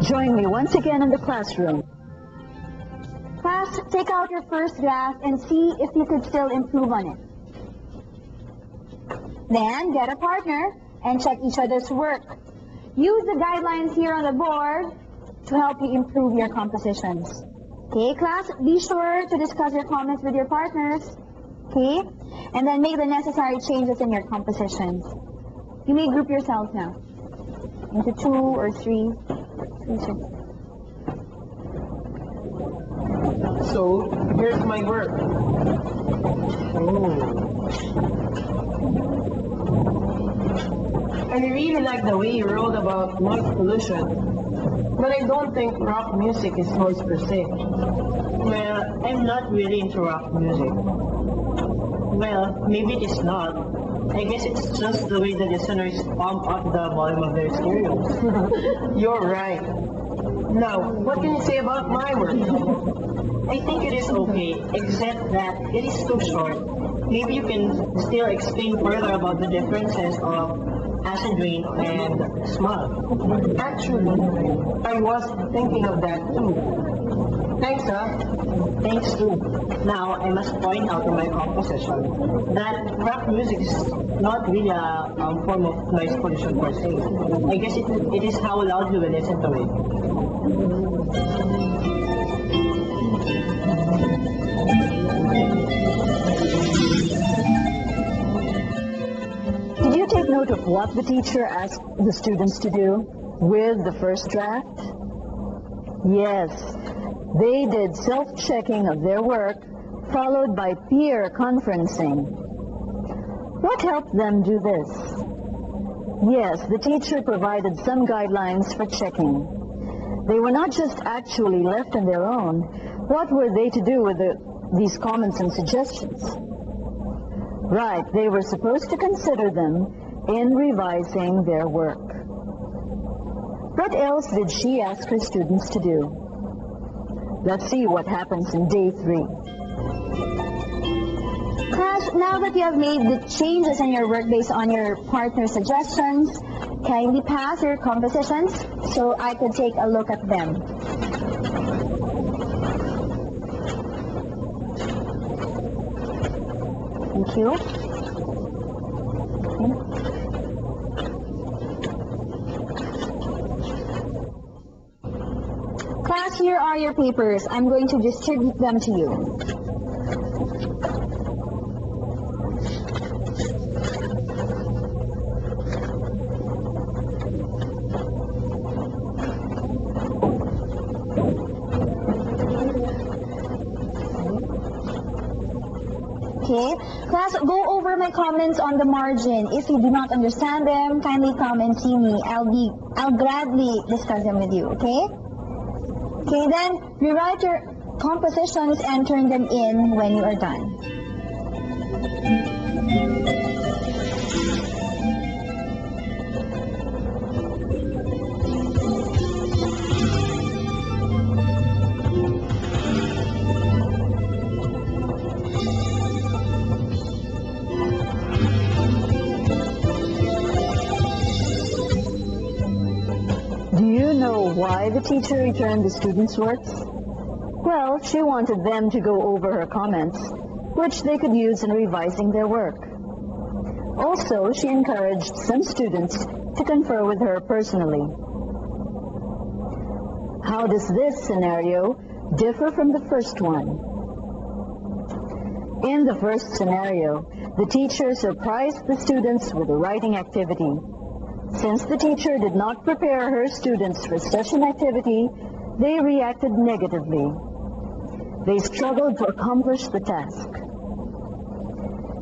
Join me once again in the classroom. Class, take out your first draft and see if you could still improve on it. Then, get a partner and check each other's work. Use the guidelines here on the board to help you improve your compositions. Okay, class, be sure to discuss your comments with your partners. Okay? And then make the necessary changes in your compositions. You may group yourselves now into 2 or 3. So, here's my work. I really like the way you wrote about noise pollution. But I don't think rock music is noise per se. Well, I'm not really into rock music. Well, maybe it is not. I guess it's just the way the listeners pump up the volume of their stereos. You're right. Now, what can you say about my work? I think it is okay, except that it is too short. Maybe you can still explain further about the differences of acid rain and smog. Actually, I was thinking of that too. Thanks, Thanks too. Now, I must point out in my composition that rock music is not really a form of noise pollution per se. I guess it is how loudly we listen to it. Did you take note of what the teacher asked the students to do with the first draft? Yes, they did self-checking of their work, followed by peer conferencing. What helped them do this? Yes, the teacher provided some guidelines for checking. They were not just actually left on their own. What were they to do with these comments and suggestions? Right, they were supposed to consider them in revising their work. What else did she ask her students to do? Let's see what happens in day 3. Class, now that you have made the changes in your work based on your partner's suggestions, kindly pass your compositions so I could take a look at them. Thank you. Class, here are your papers. I'm going to distribute them to you. Okay, class, go over my comments on the margin. If you do not understand them, kindly come and see me. I'll gladly discuss them with you, okay? Okay, then rewrite your compositions and turn them in when you are done. Do you know why the teacher returned the students' works? Well, she wanted them to go over her comments, which they could use in revising their work. Also, she encouraged some students to confer with her personally. How does this scenario differ from the first one? In the first scenario, the teacher surprised the students with a writing activity. Since the teacher did not prepare her students for such an activity, they reacted negatively. They struggled to accomplish the task.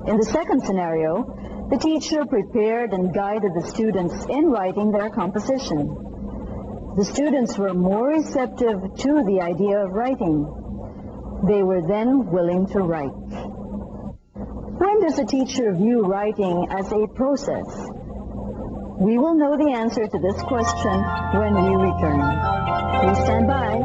In the second scenario, the teacher prepared and guided the students in writing their composition. The students were more receptive to the idea of writing. They were then willing to write. When does a teacher view writing as a process? We will know the answer to this question when we return. Please stand by.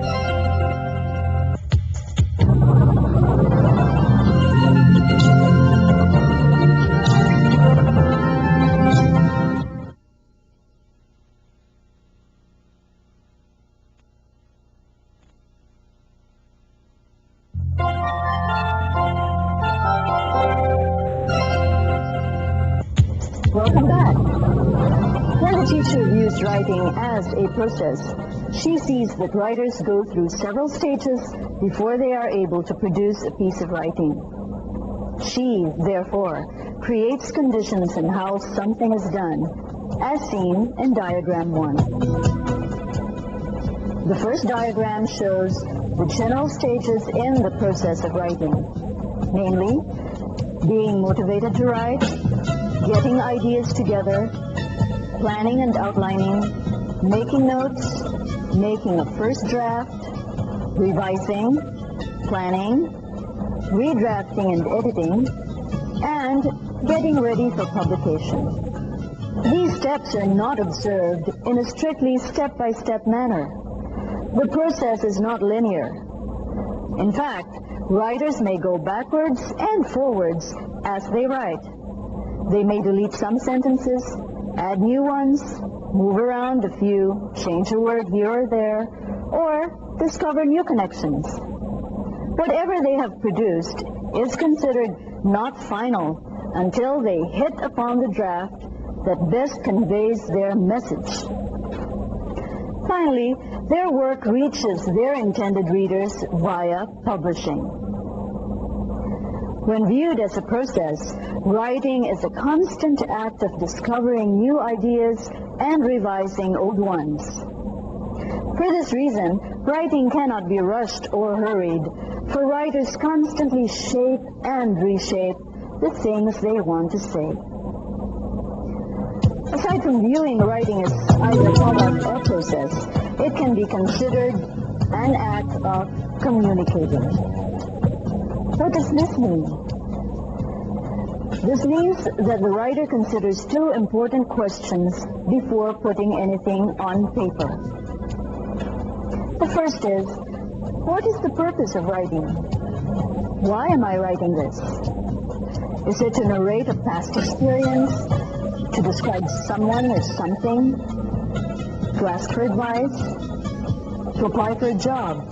Welcome back. When the teacher views writing as a process, she sees that writers go through several stages before they are able to produce a piece of writing. She, therefore, creates conditions in how something is done, as seen in diagram 1. The first diagram shows the general stages in the process of writing, namely, being motivated to write, getting ideas together, planning and outlining, making notes, making a first draft, revising, planning, redrafting and editing, and getting ready for publication. These steps are not observed in a strictly step-by-step manner. The process is not linear. In fact, writers may go backwards and forwards as they write. They may delete some sentences, add new ones, move around a few, change a word here or there, or discover new connections. Whatever they have produced is considered not final until they hit upon the draft that best conveys their message. Finally, their work reaches their intended readers via publishing. When viewed as a process, writing is a constant act of discovering new ideas and revising old ones. For this reason, writing cannot be rushed or hurried, for writers constantly shape and reshape the things they want to say. Aside from viewing writing as either a product or process, it can be considered an act of communicating. What does this mean? This means that the writer considers two important questions before putting anything on paper. The first is, what is the purpose of writing? Why am I writing this? Is it to narrate a past experience? To describe someone or something? To ask for advice? To apply for a job?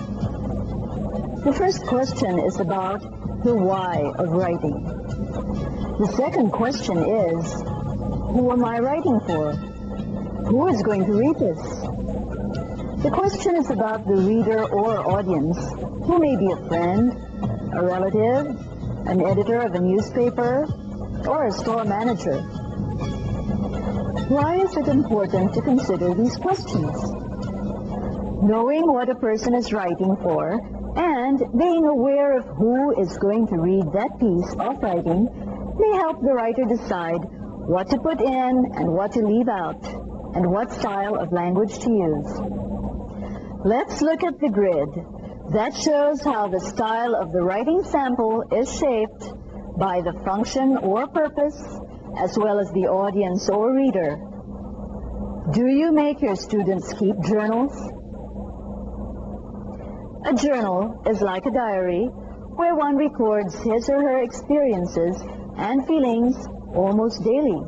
The first question is about the why of writing. The second question is, who am I writing for? Who is going to read this? The question is about the reader or audience, who may be a friend, a relative, an editor of a newspaper, or a store manager. Why is it important to consider these questions? Knowing what a person is writing for and being aware of who is going to read that piece of writing may help the writer decide what to put in and what to leave out, and what style of language to use. Let's look at the grid. That shows how the style of the writing sample is shaped by the function or purpose, as well as the audience or reader. Do you make your students keep journals? A journal is like a diary where one records his or her experiences and feelings almost daily.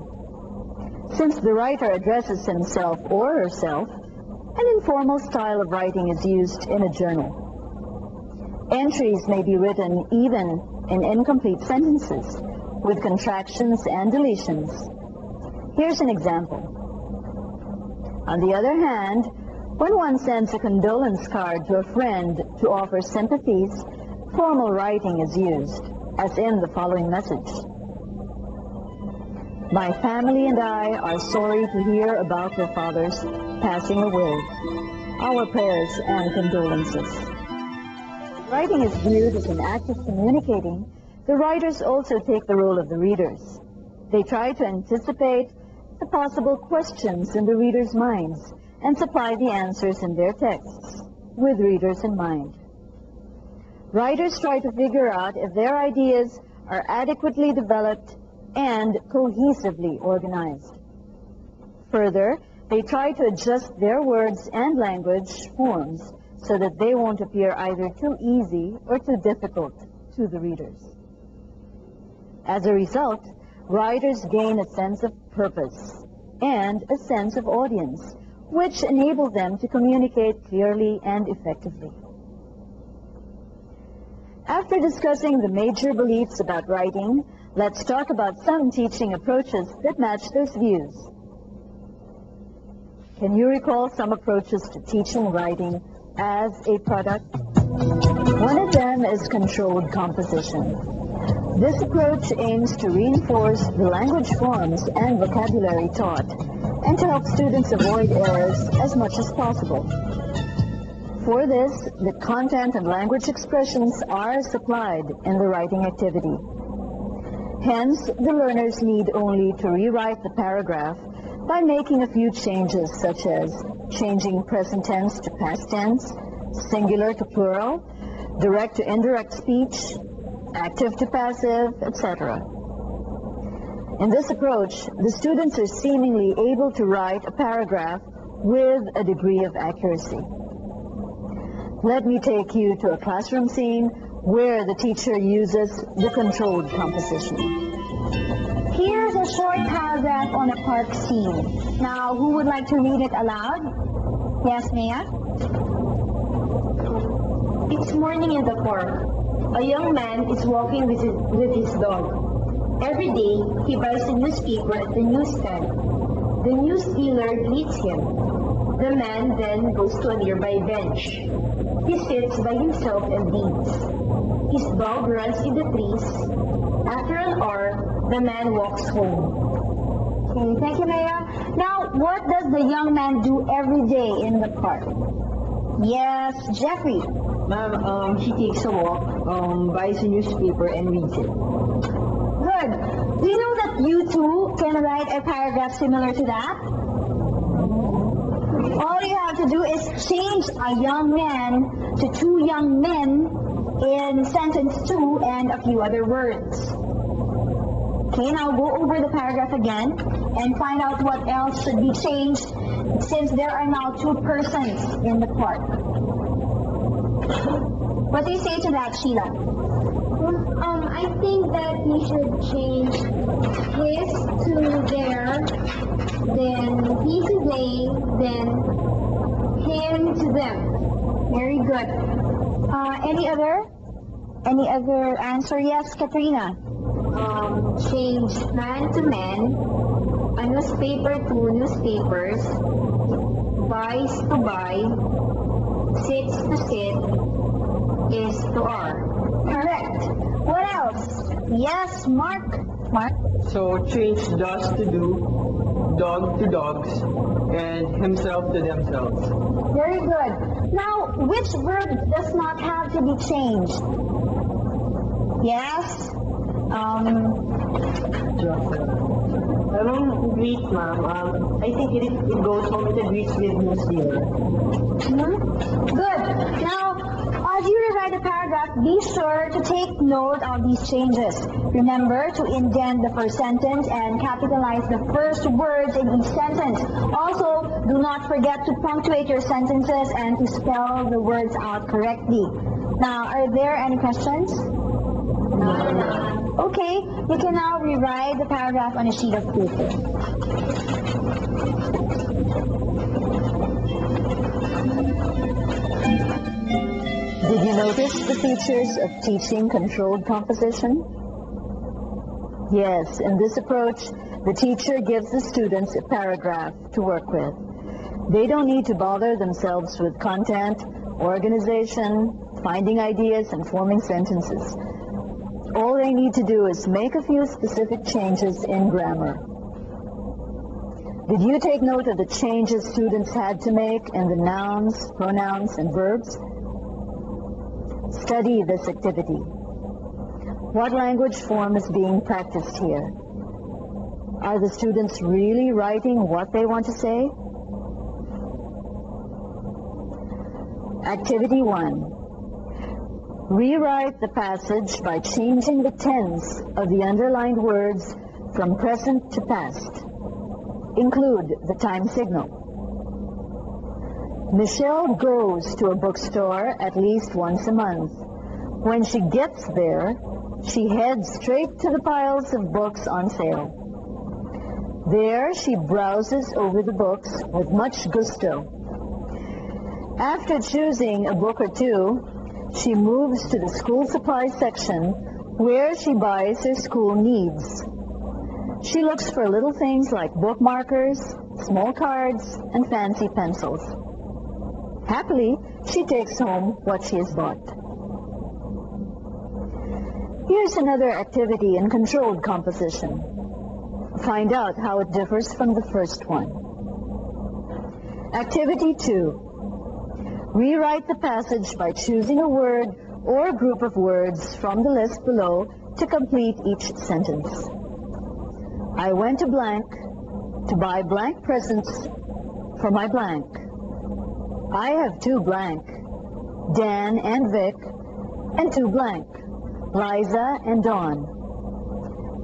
Since the writer addresses himself or herself, an informal style of writing is used in a journal. Entries may be written even in incomplete sentences, with contractions and deletions. Here's an example. On the other hand, when one sends a condolence card to a friend to offer sympathies, formal writing is used, as in the following message. My family and I are sorry to hear about your father's passing away. Our prayers and condolences. Writing is viewed as an act of communicating. The writers also take the role of the readers. They try to anticipate the possible questions in the readers' minds and supply the answers in their texts, with readers in mind. Writers try to figure out if their ideas are adequately developed and cohesively organized. Further, they try to adjust their words and language forms so that they won't appear either too easy or too difficult to the readers. As a result, writers gain a sense of purpose and a sense of audience, which enable them to communicate clearly and effectively. After discussing the major beliefs about writing, let's talk about some teaching approaches that match those views. Can you recall some approaches to teaching writing as a product? One of them is controlled composition. This approach aims to reinforce the language forms and vocabulary taught, and to help students avoid errors as much as possible. For this, the content and language expressions are supplied in the writing activity. Hence, the learners need only to rewrite the paragraph by making a few changes, such as changing present tense to past tense, singular to plural, direct to indirect speech, active to passive, etc. In this approach, the students are seemingly able to write a paragraph with a degree of accuracy. Let me take you to a classroom scene where the teacher uses the controlled composition. Here's a short paragraph on a park scene. Now, who would like to read it aloud? Yes, Maya? It's morning in the park. A young man is walking with his dog. Every day, he buys a newspaper at the newsstand. The news dealer greets him. The man then goes to a nearby bench. He sits by himself and reads. His dog runs in the trees. After an hour, the man walks home. Okay, thank you, Maya. Now, what does the young man do every day in the park? Yes, Jeffrey. Ma'am, he takes a walk, buys a newspaper, and reads it. Good. Do you know that you too can write a paragraph similar to that? All you have to do is change a young man to two young men in sentence 2 and a few other words. Okay, now go over the paragraph again and find out what else should be changed since there are now two persons in the park. What do you say to that, Sheila? I think that he should change his to their, then he to they, then him to them. Very good. Any other answer? Yes, Katrina. Change man to man, a newspaper to newspapers, buys to buy, sits to sit, is to are. Correct. What else? Yes, Mark. Mark? So change does to do, dog to dogs, and himself to themselves. Very good. Now, which verb does not have to be changed? Yes? I don't greet, ma'am. I think it goes home with the greets with news dealer. Good. Now, as you rewrite the paragraph, be sure to take note of these changes. Remember to indent the first sentence and capitalize the first words in each sentence. Also, do not forget to punctuate your sentences and to spell the words out correctly. Now, are there any questions? Okay, you can now rewrite the paragraph on a sheet of paper. Did you notice the features of teaching controlled composition? Yes, in this approach, the teacher gives the students a paragraph to work with. They don't need to bother themselves with content, organization, finding ideas, and forming sentences. All they need to do is make a few specific changes in grammar. Did you take note of the changes students had to make in the nouns, pronouns, and verbs? Study this activity. What language form is being practiced here? Are the students really writing what they want to say? Activity 1. Rewrite the passage by changing the tense of the underlined words from present to past. Include the time signal. Michelle goes to a bookstore at least once a month. When she gets there, she heads straight to the piles of books on sale. There, she browses over the books with much gusto. After choosing a book or two, she moves to the school supply section where she buys her school needs. She looks for little things like bookmarkers, small cards, and fancy pencils. Happily, she takes home what she has bought. Here's another activity in controlled composition. Find out how it differs from the first one. Activity 2. Rewrite the passage by choosing a word or group of words from the list below to complete each sentence. I went to blank to buy blank presents for my blank. I have 2 blank, Dan and Vic, and 2 blank, Liza and Dawn.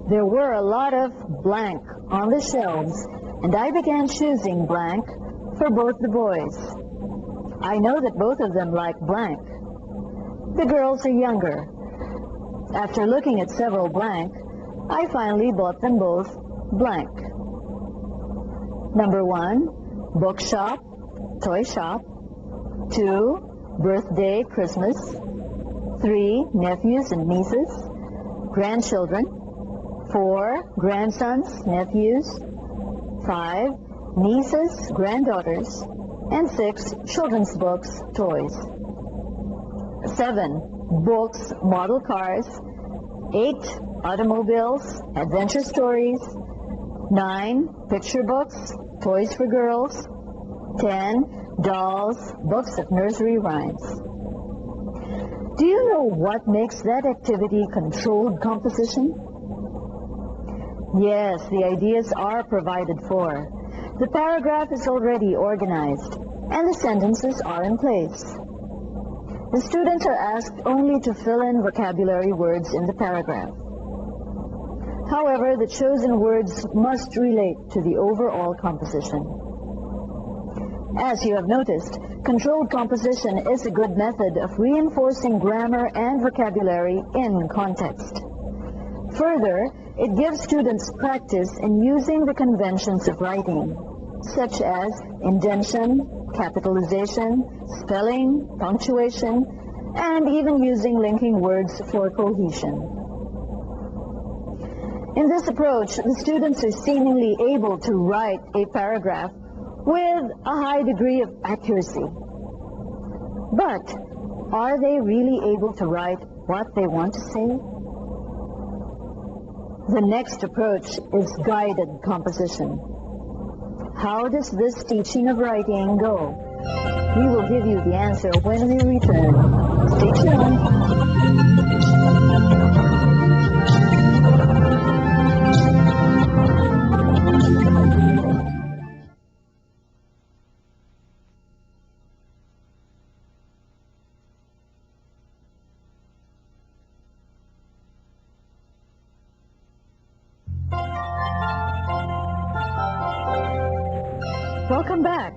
There were a lot of blank on the shelves, and I began choosing blank for both the boys. I know that both of them like blank. The girls are younger. After looking at several blank, I finally bought them both blank. Number 1, bookshop, toy shop. 2, birthday, Christmas. 3, nephews and nieces, grandchildren. 4, grandsons, nephews. 5, nieces, granddaughters. And 6, children's books, toys. 7, books, model cars. 8, automobiles, adventure stories. 9, picture books, toys for girls. 10, dolls, books of nursery rhymes. Do you know what makes that activity controlled composition? Yes, the ideas are provided for. The paragraph is already organized, and the sentences are in place. The students are asked only to fill in vocabulary words in the paragraph. However, the chosen words must relate to the overall composition. As you have noticed, controlled composition is a good method of reinforcing grammar and vocabulary in context. Further, it gives students practice in using the conventions of writing, such as indentation, capitalization, spelling, punctuation, and even using linking words for cohesion. In this approach, the students are seemingly able to write a paragraph with a high degree of accuracy. But are they really able to write what they want to say? The next approach is guided composition. How does this teaching of writing go? We will give you the answer when we return. Stay tuned. Welcome back.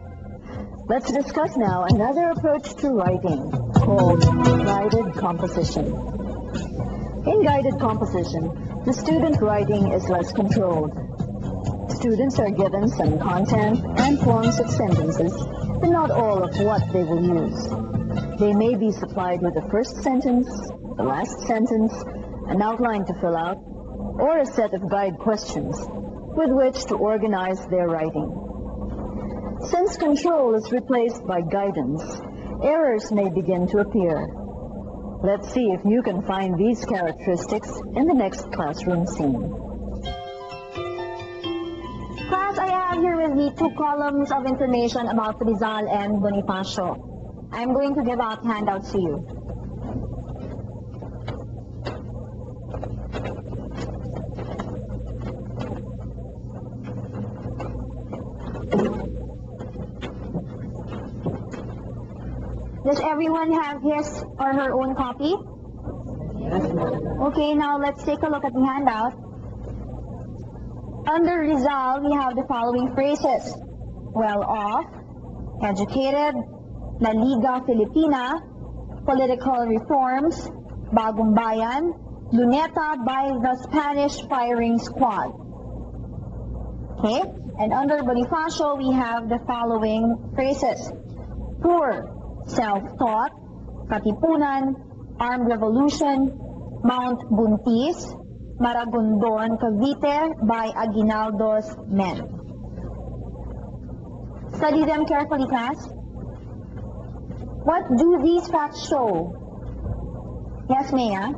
Let's discuss now another approach to writing called guided composition. In guided composition, the student writing is less controlled. Students are given some content and forms of sentences, but not all of what they will use. They may be supplied with the first sentence, the last sentence, an outline to fill out, or a set of guide questions with which to organize their writing. Since control is replaced by guidance, errors may begin to appear. Let's see if you can find these characteristics in the next classroom scene. Class, I have here with me 2 columns of information about Rizal and Bonifacio. I'm going to give out handouts to you. Does everyone have his or her own copy? Okay, now let's take a look at the handout. Under Rizal, we have the following phrases: well off, educated, La Liga Filipina, political reforms, Bagong Bayan, Luneta by the Spanish firing squad. Okay, and under Bonifacio, we have the following phrases: poor, self-taught, Katipunan, armed revolution, Mount Buntis, Maragondon, Cavite by Aguinaldo's men. Study them carefully, class. What do these facts show? Yes, Maya?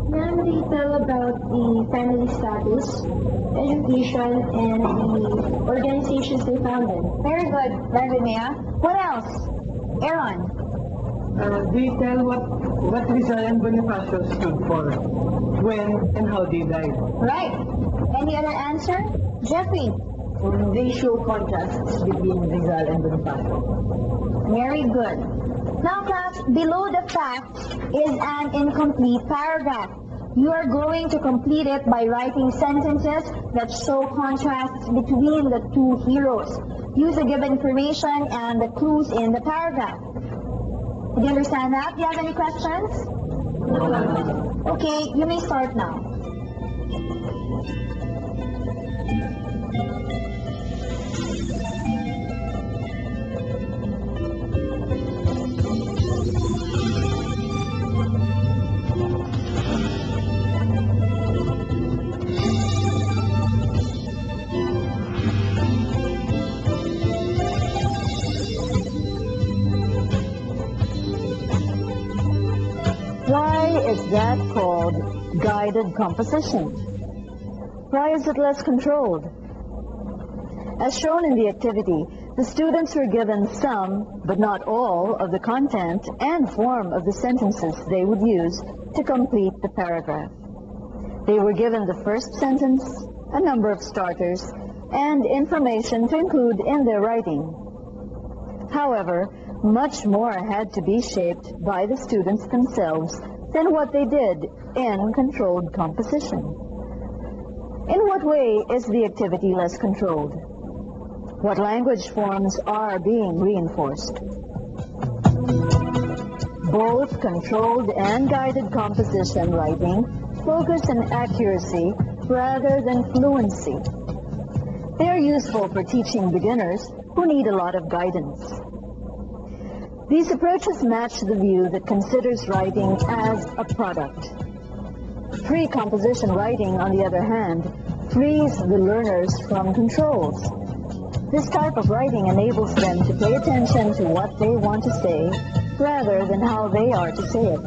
Ma'am, they tell about the family status, education, and the organizations they founded. Very good, Maya. What else? Aaron? They tell what Rizal and Bonifacio stood for, when and how they died. Right. Any other answer? Jeffrey? They show contrasts between Rizal and Bonifacio. Very good. Now, class, below the facts is an incomplete paragraph. You are going to complete it by writing sentences that show contrasts between the two heroes. Use the given information and the clues in the paragraph. Do you understand that? Do you have any questions? Okay, you may start now. Why is that called guided composition? Why is it less controlled? As shown in the activity, the students were given some, but not all, of the content and form of the sentences they would use to complete the paragraph. They were given the first sentence, a number of starters, and information to include in their writing. However, much more had to be shaped by the students themselves than what they did in controlled composition. In what way is the activity less controlled? What language forms are being reinforced? Both controlled and guided composition writing focus on accuracy rather than fluency. They are useful for teaching beginners who need a lot of guidance. These approaches match the view that considers writing as a product. Free composition writing, on the other hand, frees the learners from controls. This type of writing enables them to pay attention to what they want to say rather than how they are to say it.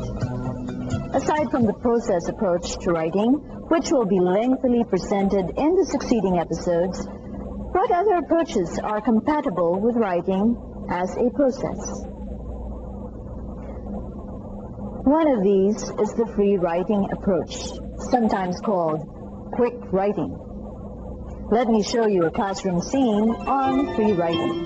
Aside from the process approach to writing, which will be lengthily presented in the succeeding episodes, what other approaches are compatible with writing as a process? One of these is the free writing approach, sometimes called quick writing. Let me show you a classroom scene on free writing.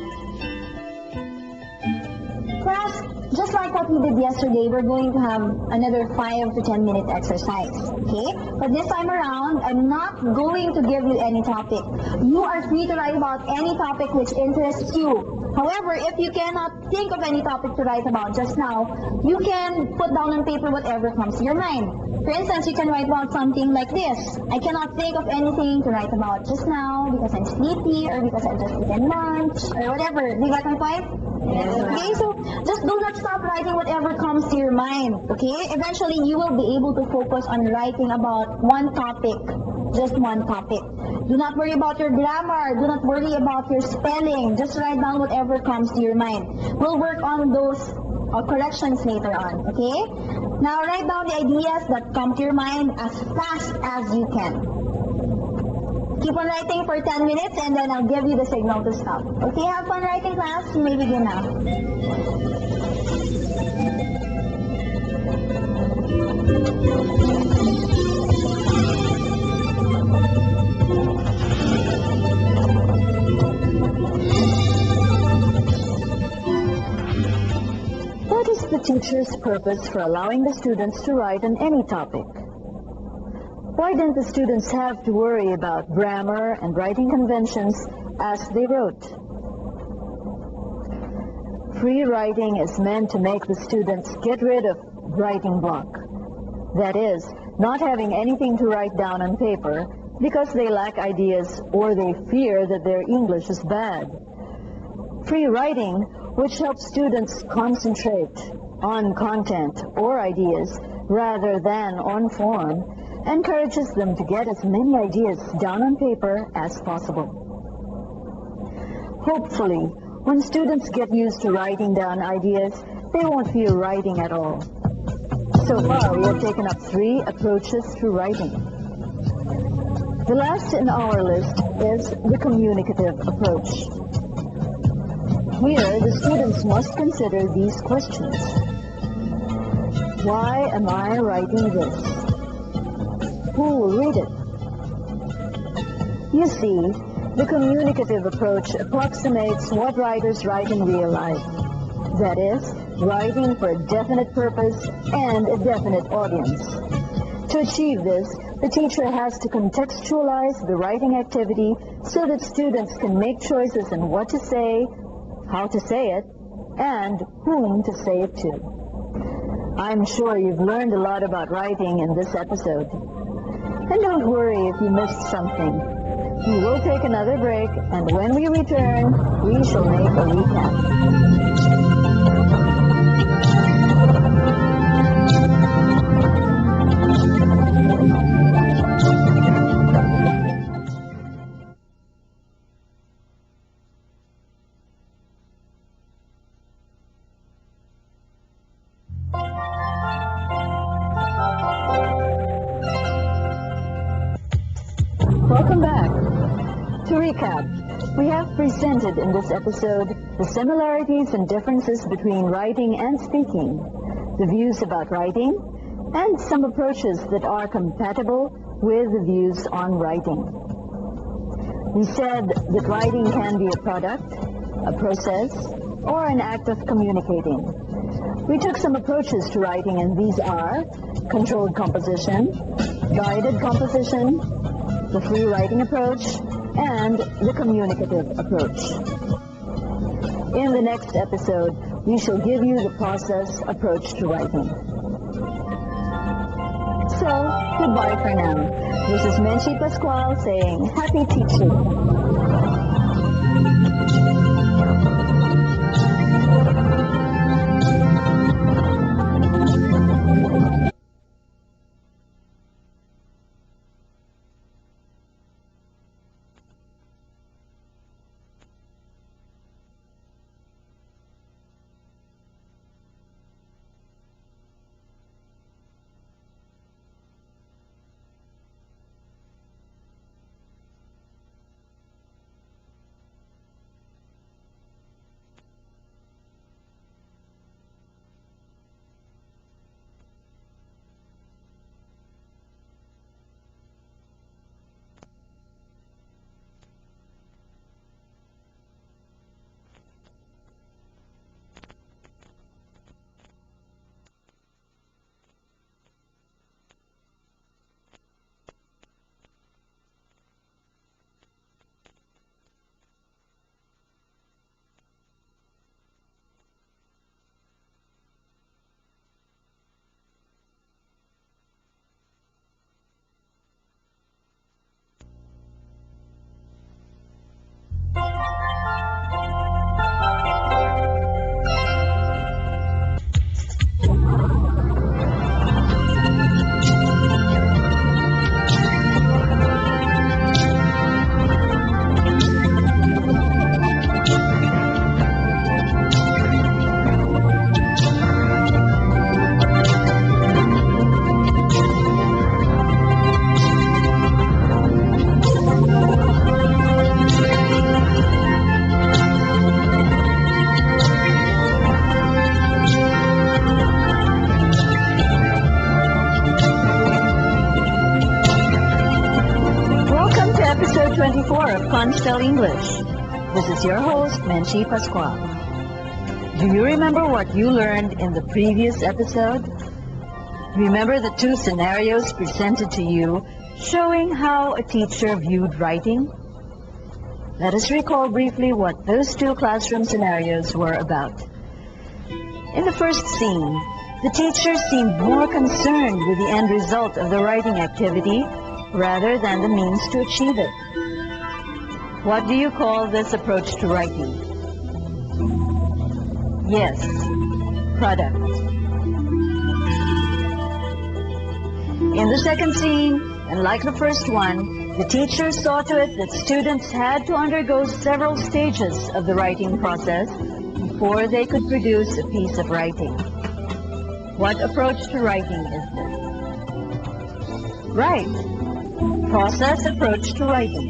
Class, just like what we did yesterday, we're going to have another 5 to 10 minute exercise, okay? But this time around, I'm not going to give you any topic. You are free to write about any topic which interests you. However, if you cannot think of any topic to write about just now, you can put down on paper whatever comes to your mind. For instance, you can write about something like this. I cannot think of anything to write about just now because I'm sleepy or because I've just eaten lunch or whatever. Do you get my point? Yes. Okay, so just do not stop writing whatever comes to your mind, okay? Eventually, you will be able to focus on writing about one topic, just one topic. Do not worry about your grammar. Do not worry about your spelling. Just write down whatever comes to your mind. We'll work on those corrections later on, okay? Now, write down the ideas that come to your mind as fast as you can. Keep on writing for 10 minutes and then I'll give you the signal to stop. Okay, have fun writing, class. You may begin now. What is the teacher's purpose for allowing the students to write on any topic? Why didn't the students have to worry about grammar and writing conventions as they wrote? Free writing is meant to make the students get rid of writing block. That is, not having anything to write down on paper because they lack ideas or they fear that their English is bad. Free writing, which helps students concentrate on content or ideas, rather than on form, encourages them to get as many ideas down on paper as possible. Hopefully, when students get used to writing down ideas, they won't feel writing at all. So far, we have taken up 3 approaches to writing. The last in our list is the communicative approach. Here, the students must consider these questions. Why am I writing this? Who will read it? You see, the communicative approach approximates what writers write in real life. That is, writing for a definite purpose and a definite audience. To achieve this, the teacher has to contextualize the writing activity so that students can make choices in what to say, how to say it, and whom to say it to. I'm sure you've learned a lot about writing in this episode. And don't worry if you missed something. We will take another break, and when we return, we shall make a recap. Welcome back. To recap, we have presented in this episode the similarities and differences between writing and speaking, the views about writing, and some approaches that are compatible with the views on writing. We said that writing can be a product, a process, or an act of communicating. We took some approaches to writing, and these are controlled composition, guided composition, the free writing approach, and the communicative approach. In the next episode, we shall give you the process approach to writing. So, goodbye for now. This is Menchie Pascual saying happy teaching. Episode 24 of Constel English. This is your host, Menchie Pascual. Do you remember what you learned in the previous episode? Remember the 2 scenarios presented to you showing how a teacher viewed writing? Let us recall briefly what those 2 classroom scenarios were about. In the first scene, the teacher seemed more concerned with the end result of the writing activity rather than the means to achieve it. What do you call this approach to writing? Yes, product. In the second scene, and like the first one, the teacher saw to it that students had to undergo several stages of the writing process before they could produce a piece of writing. What approach to writing is this? Right. Process approach to writing.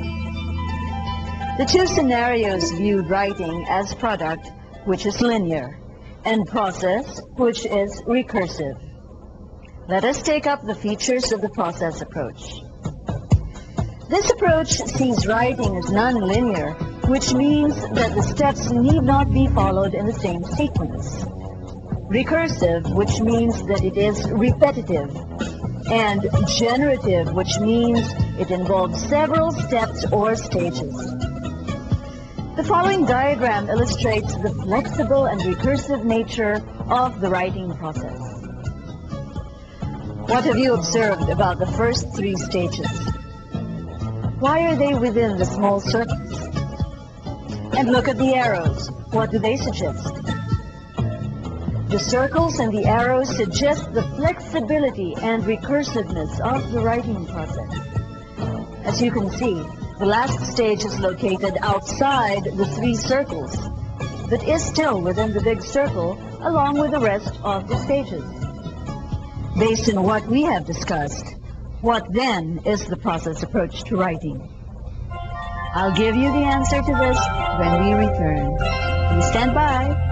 The two scenarios viewed writing as product, which is linear, and process, which is recursive. Let us take up the features of the process approach. This approach sees writing as non-linear, which means that the steps need not be followed in the same sequence. Recursive, which means that it is repetitive, and generative, which means it involves several steps or stages. The following diagram illustrates the flexible and recursive nature of the writing process. What have you observed about the first three stages? Why are they within the small circles? And look at the arrows. What do they suggest? The circles and the arrows suggest the flexibility and recursiveness of the writing process. As you can see, the last stage is located outside the three circles, but is still within the big circle along with the rest of the stages. Based on what we have discussed, what then is the process approach to writing? I'll give you the answer to this when we return. Please stand by.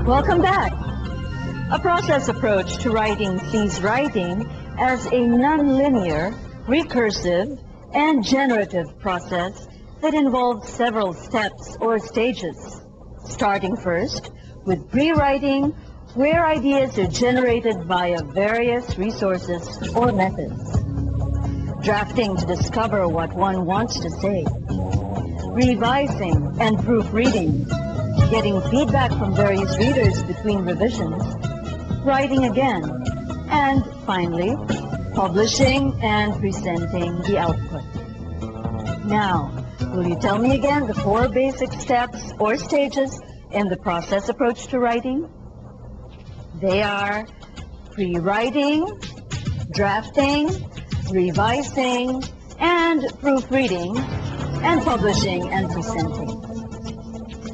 Welcome back. A process approach to writing sees writing as a nonlinear, recursive, and generative process that involves several steps or stages, starting first with pre-writing, where ideas are generated via various resources or methods. Drafting to discover what one wants to say. Revising and proofreading. Getting feedback from various readers between revisions, writing again, and finally, publishing and presenting the output. Now, will you tell me again the four basic steps or stages in the process approach to writing? They are pre-writing, drafting, revising, and proofreading, and publishing and presenting.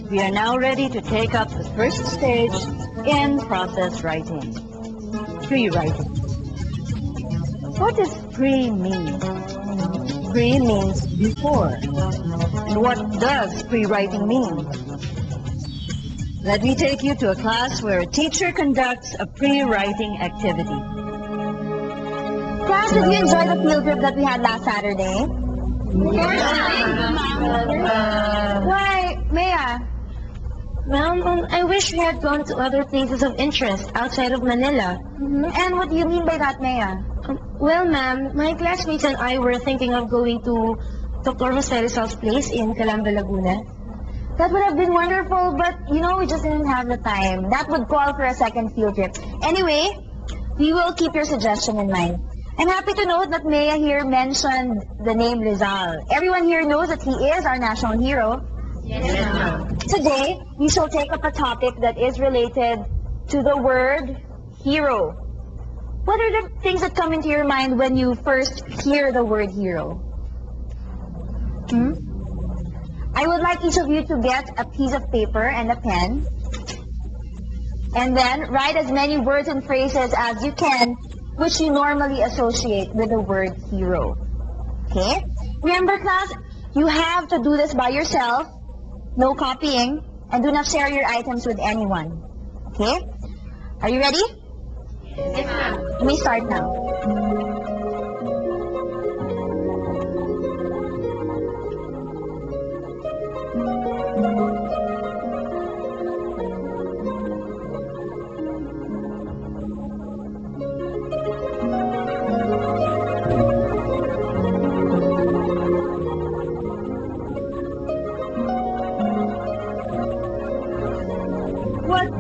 We are now ready to take up the first stage in process writing, pre-writing. What does pre mean? Pre means before. And what does pre-writing mean? Let me take you to a class where a teacher conducts a pre-writing activity. Class, did you enjoy the field trip that we had last Saturday? Why, Maya? Well, I wish we had gone to other places of interest outside of Manila. And what do you mean by that, Maya? Well, ma'am, my classmates and I were thinking of going to Dr. Jose Rizal's place in Calamba, Laguna. That would have been wonderful, but we just didn't have the time. That would call for a second field trip. Anyway, we will keep your suggestion in mind. I'm happy to note that Maya here mentioned the name Rizal. Everyone here knows that he is our national hero. Yes, ma'am. Today, we shall take up a topic that is related to the word hero. What are the things that come into your mind when you first hear the word hero? I would like each of you to get a piece of paper and a pen, and then write as many words and phrases as you can which you normally associate with the word hero. Okay? Remember, class, you have to do this by yourself. No copying, and do not share your items with anyone. Okay? Are you ready? Yes, ma'am. Let me start now.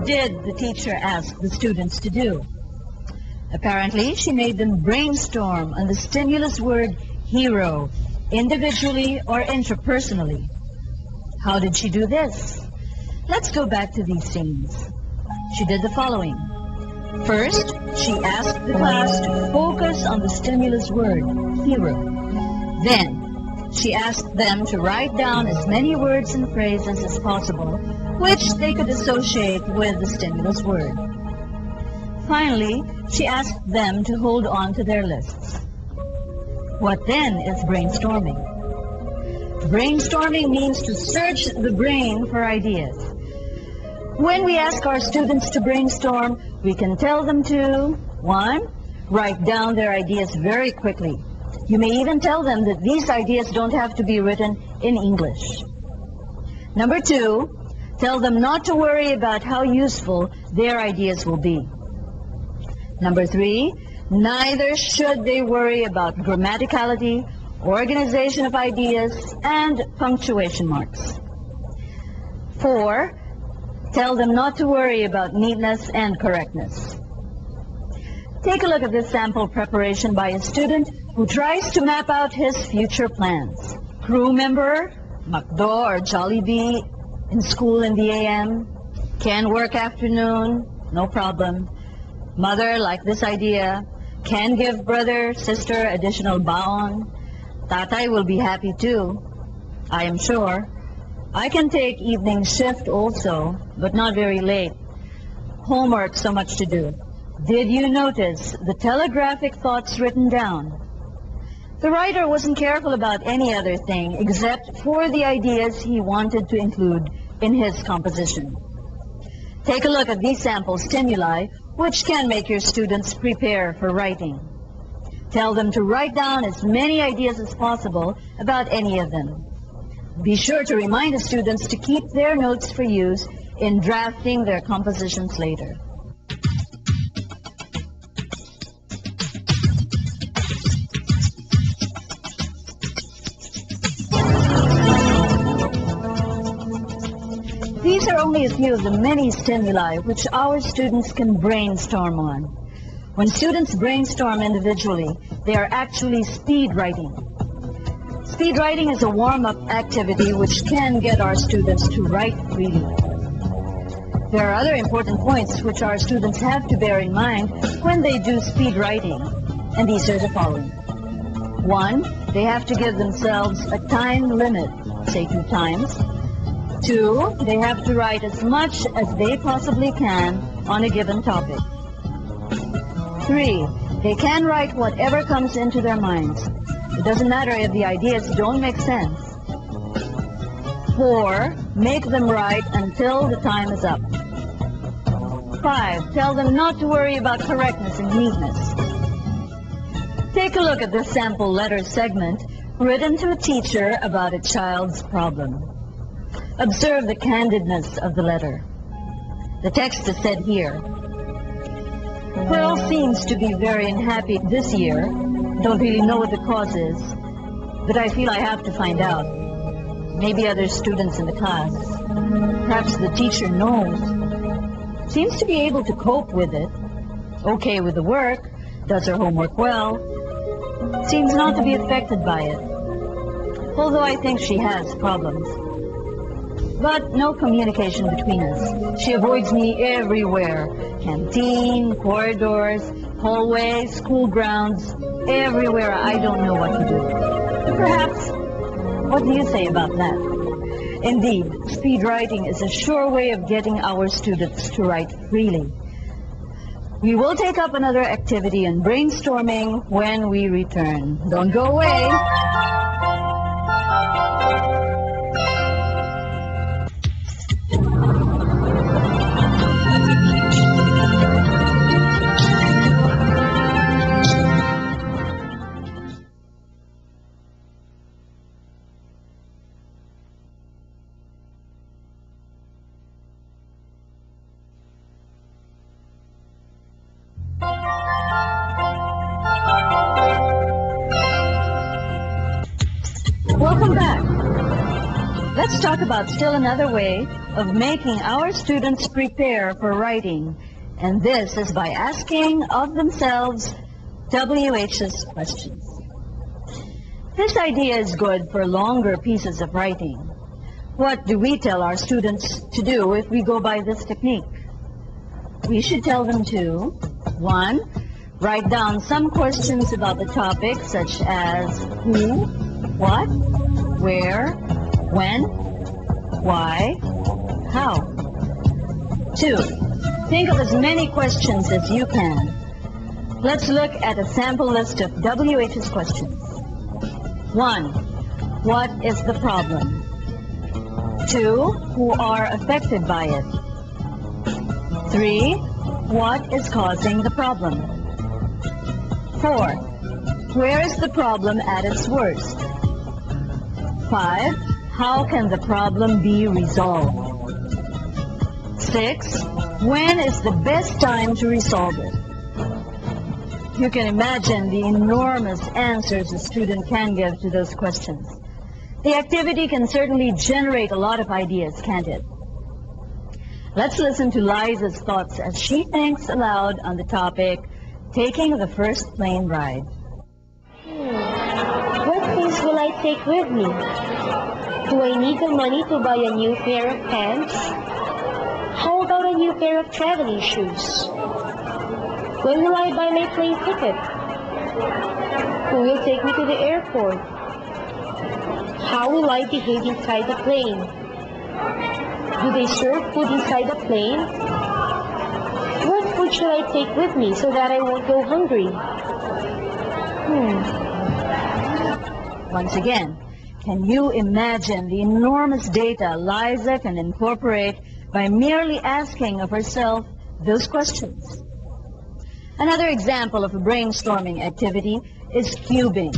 did the teacher ask the students to do? Apparently, she made them brainstorm on the stimulus word hero, individually or interpersonally. How did she do this? Let's go back to these scenes. She did the following. First, she asked the class to focus on the stimulus word, hero. Then, she asked them to write down as many words and phrases as possible which they could associate with the stimulus word. Finally, she asked them to hold on to their lists. What then is brainstorming? Brainstorming means to search the brain for ideas. When we ask our students to brainstorm, we can tell them to, 1, write down their ideas very quickly. You may even tell them that these ideas don't have to be written in English. Number 2, tell them not to worry about how useful their ideas will be. Number 3, neither should they worry about grammaticality, organization of ideas, and punctuation marks. 4, tell them not to worry about neatness and correctness. Take a look at this sample preparation by a student who tries to map out his future plans. Crew member, McDo or Jollibee, in school in the AM, can work afternoon, no problem. Mother like this idea, can give brother, sister additional baon. Tatay will be happy too, I am sure. I can take evening shift also, but not very late. Homework, so much to do. Did you notice the telegraphic thoughts written down? The writer wasn't careful about any other thing except for the ideas he wanted to include in his composition. Take a look at these sample stimuli, which can make your students prepare for writing. Tell them to write down as many ideas as possible about any of them. Be sure to remind the students to keep their notes for use in drafting their compositions later. These are only a few of the many stimuli which our students can brainstorm on. When students brainstorm individually, they are actually speed writing. Speed writing is a warm-up activity which can get our students to write freely. There are other important points which our students have to bear in mind when they do speed writing, and these are the following. 1, they have to give themselves a time limit, say 2 times. 2, they have to write as much as they possibly can on a given topic. 3, they can write whatever comes into their minds. It doesn't matter if the ideas don't make sense. 4, make them write until the time is up. 5, tell them not to worry about correctness and neatness. Take a look at this sample letter segment written to a teacher about a child's problem. Observe the candidness of the letter. The text is said here. Pearl seems to be very unhappy this year. Don't really know what the cause is, but I feel I have to find out. Maybe other students in the class. Perhaps the teacher knows. Seems to be able to cope with it. Okay with the work, does her homework well. Seems not to be affected by it. Although I think she has problems. But no communication between us. She avoids me everywhere. Canteen, corridors, hallways, school grounds, everywhere. I don't know what to do. Perhaps, what do you say about that? Indeed, speed writing is a sure way of getting our students to write freely. We will take up another activity in brainstorming when we return. Don't go away. Let's talk about still another way of making our students prepare for writing. And this is by asking of themselves WH's questions. This idea is good for longer pieces of writing. What do we tell our students to do if we go by this technique? We should tell them to, 1, write down some questions about the topic, such as who, what, where, when, why, how. 2, think of as many questions as you can. Let's look at a sample list of WH's questions. 1, what is the problem? 2, who are affected by it? 3, what is causing the problem? 4, where is the problem at its worst? 5, how can the problem be resolved? 6, when is the best time to resolve it? You can imagine the enormous answers a student can give to those questions. The activity can certainly generate a lot of ideas, can't it? Let's listen to Liza's thoughts as she thinks aloud on the topic, taking the first plane ride. What things will I take with me? Do I need the money to buy a new pair of pants? How about a new pair of traveling shoes? When will I buy my plane ticket? Who will take me to the airport? How will I behave inside the plane? Do they serve food inside the plane? What food should I take with me so that I won't go hungry? Once again, can you imagine the enormous data Liza can incorporate by merely asking of herself those questions? Another example of a brainstorming activity is cubing.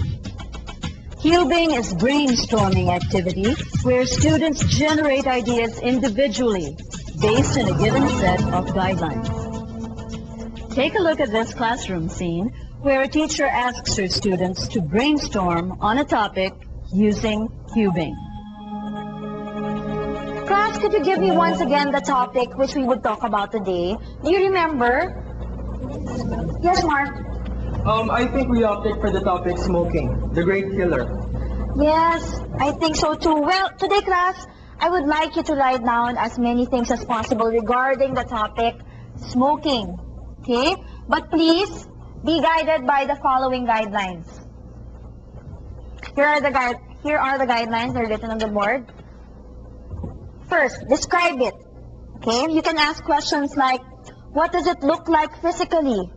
Cubing is brainstorming activity where students generate ideas individually based on a given set of guidelines. Take a look at this classroom scene where a teacher asks her students to brainstorm on a topic using cubing. Class, could you give me once again the topic which we would talk about today? Do you remember? Yes, Mark. I think we opted for the topic smoking, the great killer. Yes, I think so too. Well, today, class, I would like you to write down as many things as possible regarding the topic smoking. Okay? But please, be guided by the following guidelines. Here are the guidelines. They're written on the board. First, describe it. Okay? You can ask questions like, what does it look like physically?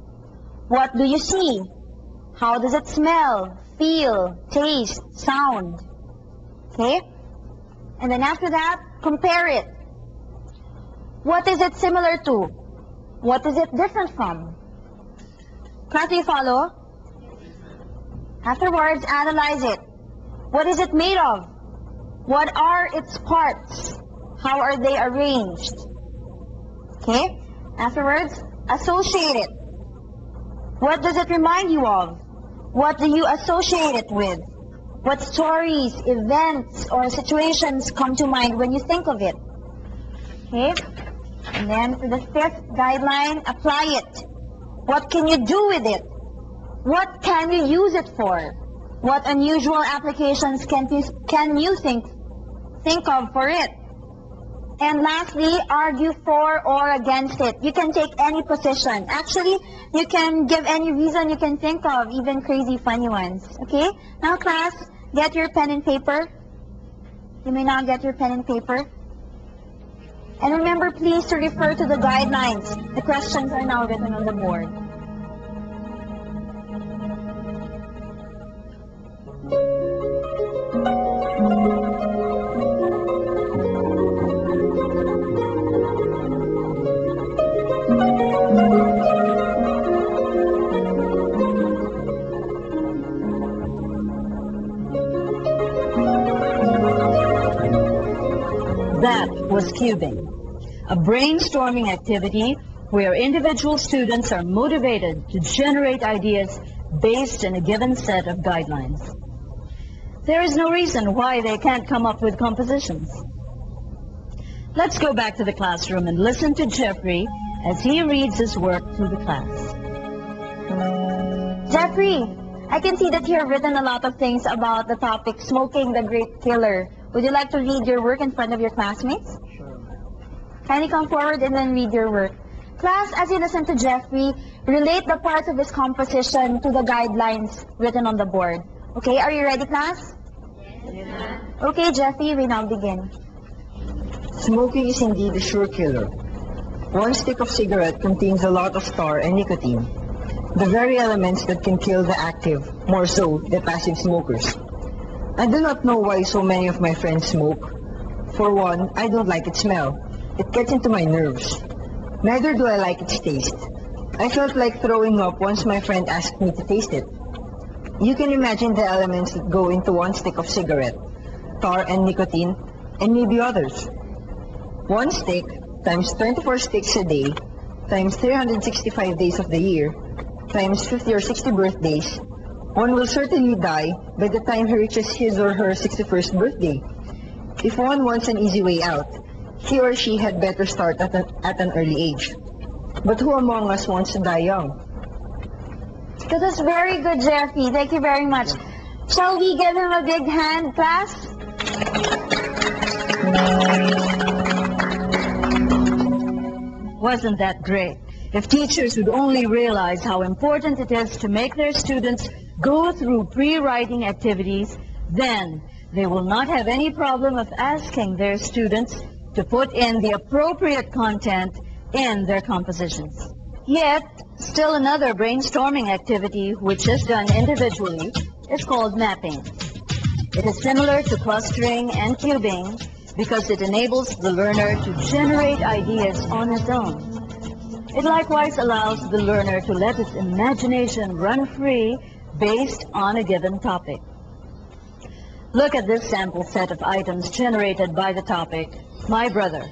What do you see? How does it smell, feel, taste, sound? Okay? And then after that, compare it. What is it similar to? What is it different from? Class, do you follow? Afterwards, analyze it. What is it made of? What are its parts? How are they arranged? Okay? Afterwards, associate it. What does it remind you of? What do you associate it with? What stories, events, or situations come to mind when you think of it? Okay? And then for the fifth guideline, apply it. What can you do with it? What can you use it for? What unusual applications can you think of for it? And lastly, argue for or against it. You can take any position. Actually, you can give any reason you can think of, even crazy funny ones. Okay? Now class, get your pen and paper. You may now get your pen and paper. And remember please to refer to the guidelines. The questions are now written on the board. That was cubing, a brainstorming activity where individual students are motivated to generate ideas based on a given set of guidelines. there is no reason why they can't come up with compositions. Let's go back to the classroom and listen to Jeffrey as he reads his work to the class. Jeffrey, I can see that you have written a lot of things about the topic smoking the great killer. Would you like to read your work in front of your classmates? Sure. Kindly come forward and then read your work. Class, as you listen to Jeffrey, relate the parts of his composition to the guidelines written on the board. Okay, are you ready, class? Yes. Okay, Jeffrey, we now begin. Smoking is indeed a sure killer. One stick of cigarette contains a lot of tar and nicotine, the very elements that can kill the active, more so the passive smokers. I do not know why so many of my friends smoke. For one, I don't like its smell. It gets into my nerves. Neither do I like its taste. I felt like throwing up once my friend asked me to taste it. You can imagine the elements that go into one stick of cigarette: tar and nicotine, and maybe others. One stick times 24 sticks a day times 365 days of the year times 50 or 60 birthdays, one will certainly die by the time he reaches his or her 61st birthday. If one wants an easy way out, he or she had better start at an early age. But who among us wants to die young? That was very good, Jeffrey. Thank you very much. Shall we give him a big hand, class? Wasn't that great? If teachers would only realize how important it is to make their students go through pre-writing activities, then they will not have any problem of asking their students to put in the appropriate content in their compositions. Yet, still another brainstorming activity which is done individually is called mapping. It is similar to clustering and cubing because it enables the learner to generate ideas on his own. It likewise allows the learner to let his imagination run free based on a given topic. Look at this sample set of items generated by the topic, My Brother.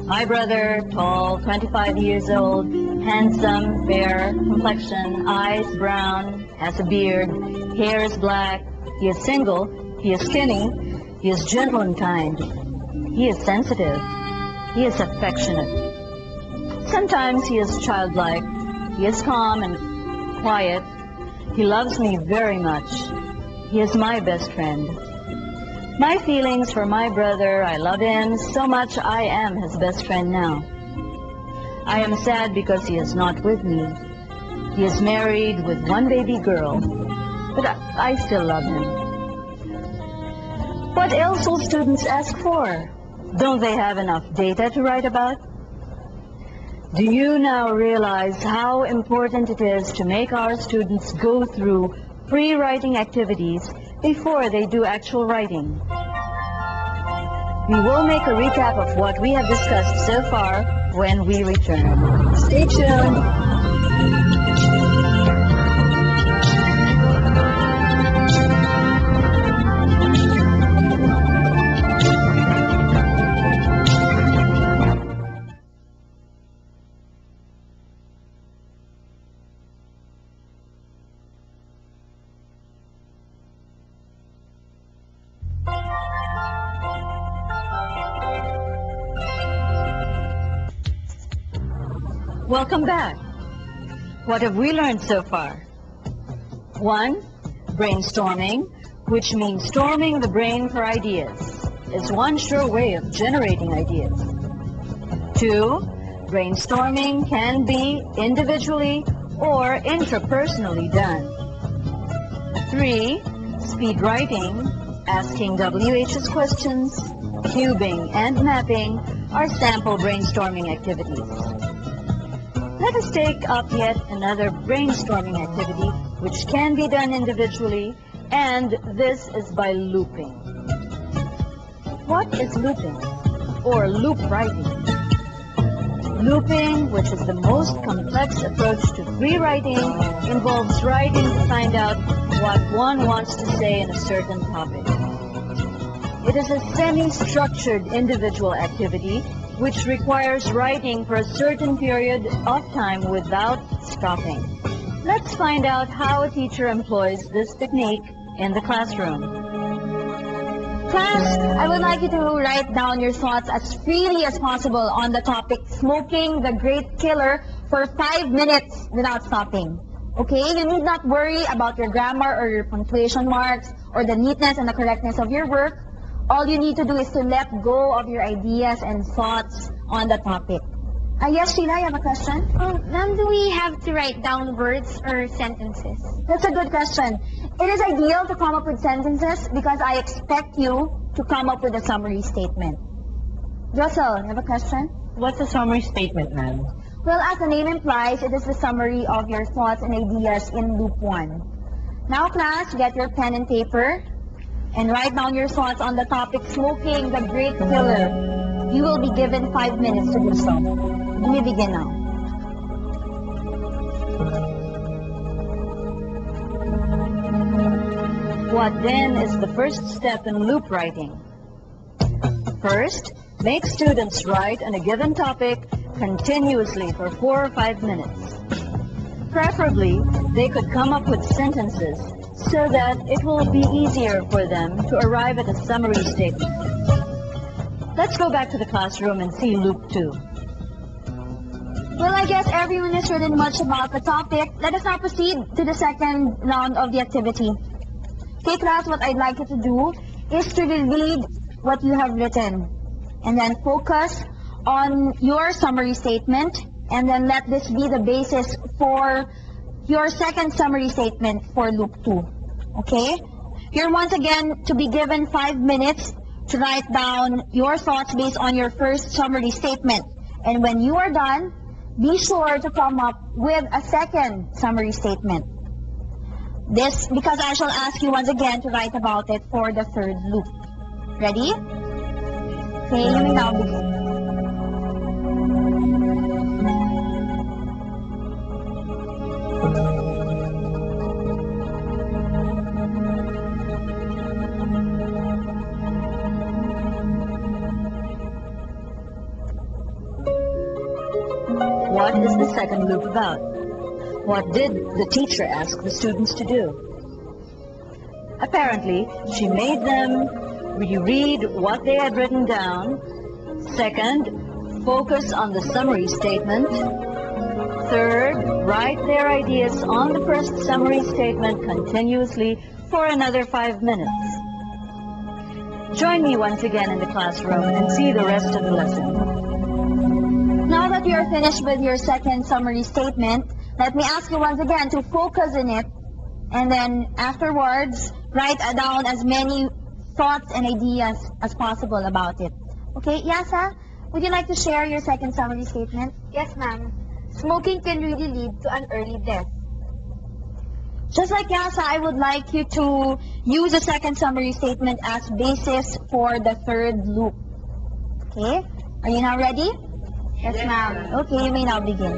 My brother, tall, 25 years old, handsome, fair, complexion, eyes brown, has a beard, hair is black, he is single, he is skinny, he is gentle and kind, he is sensitive, he is affectionate. Sometimes he is childlike, he is calm and quiet, he loves me very much, he is my best friend. My feelings for my brother, I love him so much I am his best friend now. I am sad because he is not with me. He is married with one baby girl, but I still love him. What else will students ask for? Don't they have enough data to write about? Do you now realize how important it is to make our students go through pre-writing activities before they do actual writing? We will make a recap of what we have discussed so far when we return. Stay tuned. Welcome back. What have we learned so far? 1. Brainstorming, which means storming the brain for ideas, is one sure way of generating ideas. 2. Brainstorming can be individually or intrapersonally done. 3. Speed writing, asking WH's questions, cubing, and mapping are sample brainstorming activities. Let us take up yet another brainstorming activity which can be done individually, and this is by looping. What is looping, or loop writing? Looping, which is the most complex approach to free writing, involves writing to find out what one wants to say in a certain topic. It is a semi-structured individual activity which requires writing for a certain period of time without stopping. Let's find out how a teacher employs this technique in the classroom. Class, I would like you to write down your thoughts as freely as possible on the topic smoking the great killer for 5 minutes without stopping. Okay? You need not worry about your grammar or your punctuation marks or the neatness and the correctness of your work. All you need to do is to let go of your ideas and thoughts on the topic. Yes, Sheila, you have a question? Ma'am, do we have to write down words or sentences? That's a good question. It is ideal to come up with sentences because I expect you to come up with a summary statement. Russell, you have a question? What's a summary statement, ma'am? Well, as the name implies, it is the summary of your thoughts and ideas in loop 1. Now, class, get your pen and paper and write down your thoughts on the topic smoking the great killer. You will be given 5 minutes to do so. Let me begin now. What then is the first step in loop writing? First, make students write on a given topic continuously for 4 or 5 minutes. Preferably, they could come up with sentences so that it will be easier for them to arrive at a summary statement. Let's go back to the classroom and see loop 2. Well, I guess everyone has written much about the topic. Let us now proceed to the second round of the activity. Okay, class, what I'd like you to do is to read what you have written and then focus on your summary statement, and then let this be the basis for your second summary statement for loop 2. Okay? You're once again to be given 5 minutes to write down your thoughts based on your first summary statement. And when you are done, be sure to come up with a second summary statement. This because I shall ask you once again to write about it for the third loop. Ready? Okay, you may now begin. What is the second loop about? What did the teacher ask the students to do? Apparently, she made them reread what they had written down. Second, focus on the summary statement. Third, write their ideas on the first summary statement continuously for another 5 minutes. Join me once again in the classroom and see the rest of the lesson. Now that you are finished with your second summary statement, let me ask you once again to focus in it, and then afterwards, write down as many thoughts and ideas as possible about it. Okay, Yasa, would you like to share your second summary statement? Yes, ma'am. Smoking can really lead to an early death. Just like Yasa, I would like you to use the second summary statement as basis for the third loop. Okay, are you now ready? Yes, ma'am. Okay, you may now begin.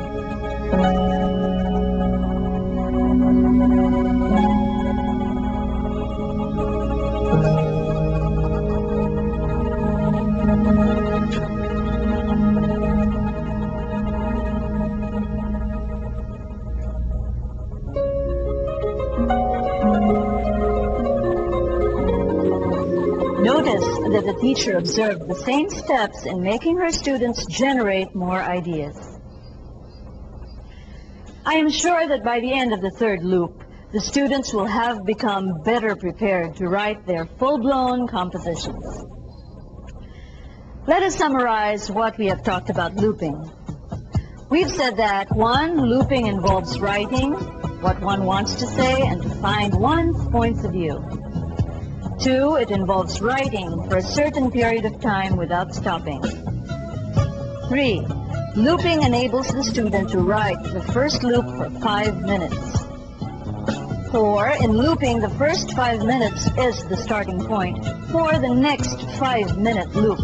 Notice that the teacher observed the same steps in making her students generate more ideas. I am sure that by the end of the third loop, the students will have become better prepared to write their full-blown compositions. Let us summarize what we have talked about looping. We've said that 1, looping involves writing what one wants to say and to find one's points of view. 2, it involves writing for a certain period of time without stopping. 3, looping enables the student to write the first loop for 5 minutes. 4, in looping, the first 5 minutes is the starting point for the next 5-minute loop.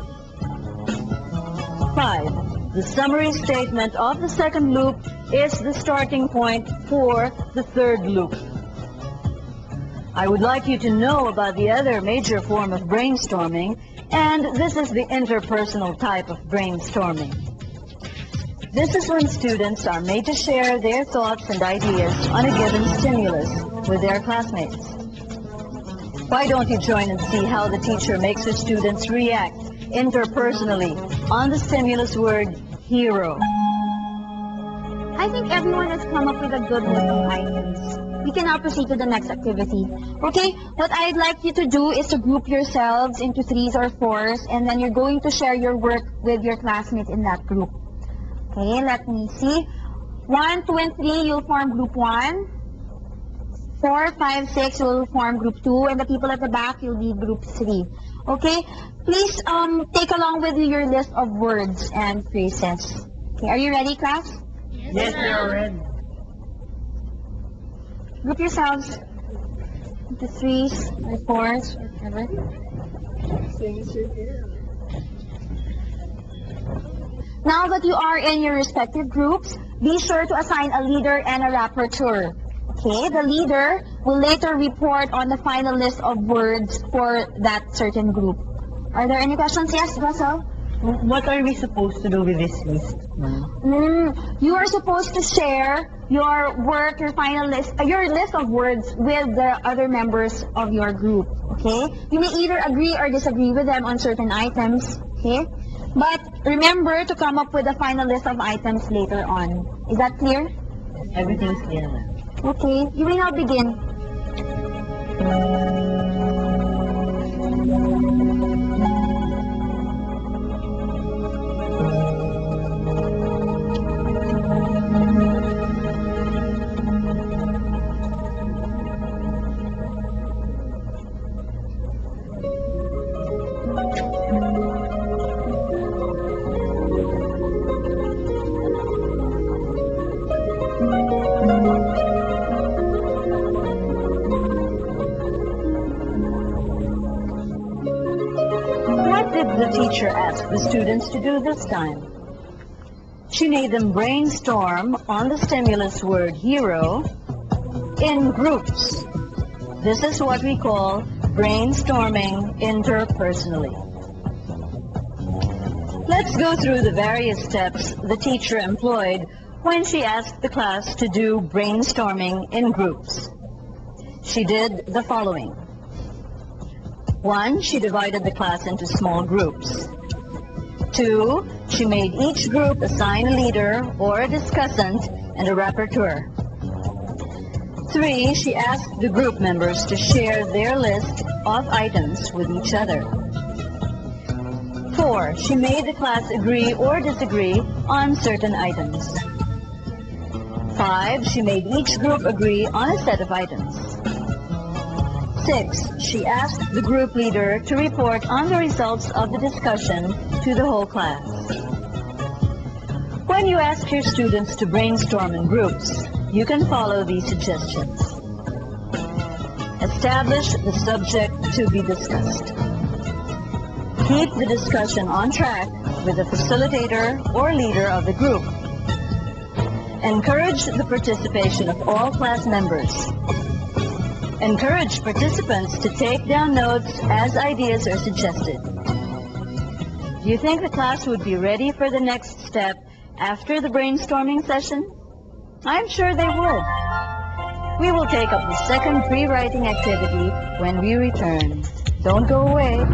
5, the summary statement of the second loop is the starting point for the third loop. I would like you to know about the other major form of brainstorming, and this is the interpersonal type of brainstorming. This is when students are made to share their thoughts and ideas on a given stimulus with their classmates. Why don't you join and see how the teacher makes her students react interpersonally on the stimulus word hero? I think everyone has come up with a good list of items. We can now proceed to the next activity. Okay, what I'd like you to do is to group yourselves into 3s or 4s, and then you're going to share your work with your classmates in that group. Okay, let me see. 1, 2, and 3, you'll form group 1. 4, 5, 6, you'll form group 2, and the people at the back, you'll be group 3. Okay, please take along with you your list of words and phrases. Okay, are you ready, class? Yes, you're ready. Group yourselves into 3s or 4s, whatever. Now that you are in your respective groups, be sure to assign a leader and a rapporteur. Okay, the leader will later report on the final list of words for that certain group. Are there any questions? Yes, Russell? What are we supposed to do with this list? You are supposed to share your work, your final list, your list of words with the other members of your group. Okay? You may either agree or disagree with them on certain items. Okay? But remember to come up with a final list of items later on. Is that clear? Everything's clear now. Okay. You may now begin. What did the teacher ask the students to do this time? She made them brainstorm on the stimulus word hero in groups. This is what we call brainstorming interpersonally. Let's go through the various steps the teacher employed when she asked the class to do brainstorming in groups. She did the following. 1, she divided the class into small groups. 2, she made each group assign a leader or a discussant and a rapporteur. 3, she asked the group members to share their list of items with each other. 4, she made the class agree or disagree on certain items. 5, she made each group agree on a set of items. 6, she asked the group leader to report on the results of the discussion to the whole class. When you ask your students to brainstorm in groups, you can follow these suggestions. Establish the subject to be discussed. Keep the discussion on track with the facilitator or leader of the group. Encourage the participation of all class members. Encourage participants to take down notes as ideas are suggested. Do you think the class would be ready for the next step after the brainstorming session? I'm sure they would. We will take up the second pre-writing activity when we return. Don't go away.